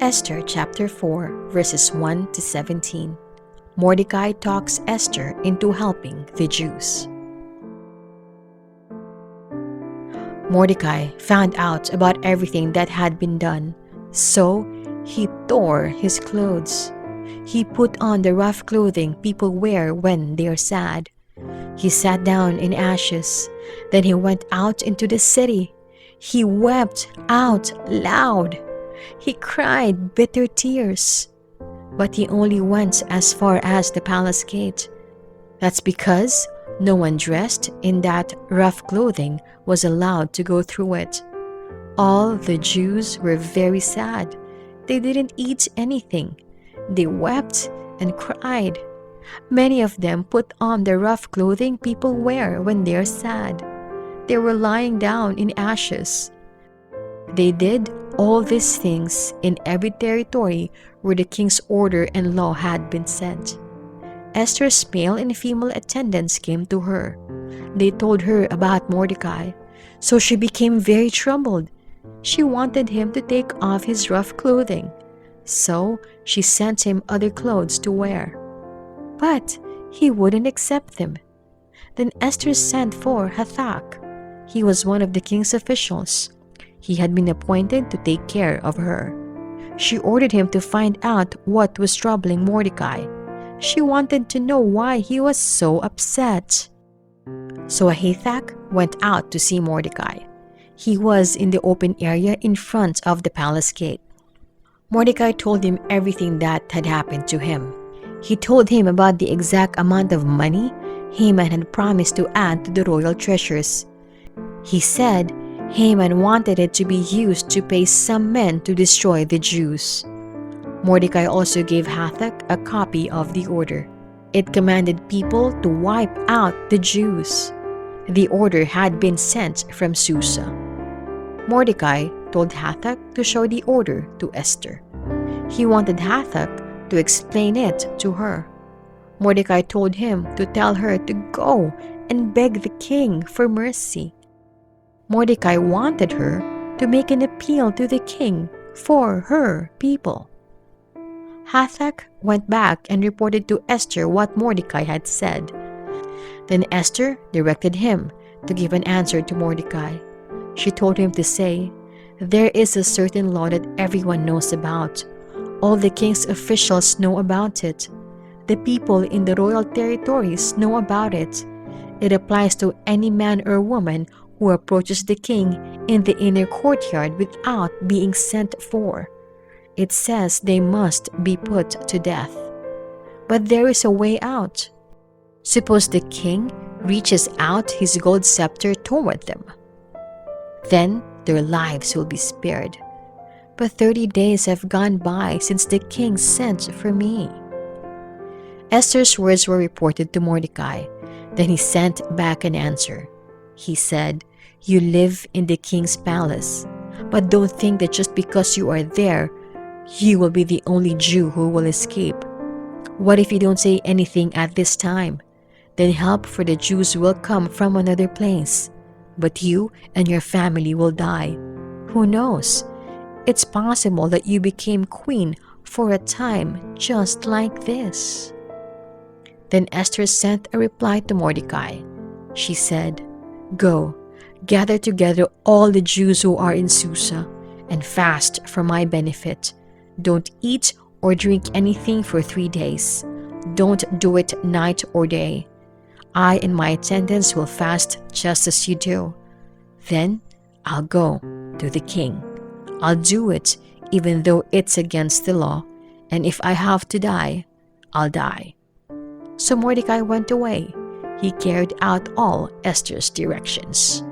Esther chapter 4 verses 1 to 17. Mordecai talks Esther into helping the Jews. Mordecai found out about everything that had been done, so he tore his clothes. He put on the rough clothing people wear when they are sad. He sat down in ashes. Then he went out into the city. He wept out loud. He cried bitter tears. But he only went as far as the palace gate. That's because no one dressed in that rough clothing was allowed to go through it. All the Jews were very sad. They didn't eat anything. They wept and cried. Many of them put on the rough clothing people wear when they're sad. They were lying down in ashes. They did all these things in every territory where the king's order and law had been sent. Esther's male and female attendants came to her. They told her about Mordecai, so she became very troubled. She wanted him to take off his rough clothing, so she sent him other clothes to wear. But he wouldn't accept them. Then Esther sent for Hathach. He was one of the king's officials. He had been appointed to take care of her. She ordered him to find out what was troubling Mordecai. She wanted to know why he was so upset. So Hathach went out to see Mordecai. He was in the open area in front of the palace gate. Mordecai told him everything that had happened to him. He told him about the exact amount of money Haman had promised to add to the royal treasures. He said Haman wanted it to be used to pay some men to destroy the Jews. Mordecai also gave Hathach a copy of the order. It commanded people to wipe out the Jews. The order had been sent from Susa. Mordecai told Hathach to show the order to Esther. He wanted Hathach to explain it to her. Mordecai told him to tell her to go and beg the king for mercy. Mordecai wanted her to make an appeal to the king for her people. Hathach went back and reported to Esther what Mordecai had said. Then Esther directed him to give an answer to Mordecai. She told him to say, "There is a certain law that everyone knows about. All the king's officials know about it. The people in the royal territories know about it. It applies to any man or woman who approaches the king in the inner courtyard without being sent for. It says they must be put to death. But there is a way out. Suppose the king reaches out his gold scepter toward them. Then their lives will be spared. But 30 days have gone by since the king sent for me." Esther's words were reported to Mordecai. Then he sent back an answer. He said, "You live in the king's palace, but don't think that just because you are there, you will be the only Jew who will escape. What if you don't say anything at this time? Then help for the Jews will come from another place, but you and your family will die. Who knows? It's possible that you became queen for a time just like this." Then Esther sent a reply to Mordecai. She said, "Go, gather together all the Jews who are in Susa and fast for my benefit. Don't eat or drink anything for 3 days. Don't do it night or day. I and my attendants will fast just as you do. Then I'll go to the king. I'll do it even though it's against the law, and if I have to die, I'll die." So Mordecai went away. He carried out all Esther's directions.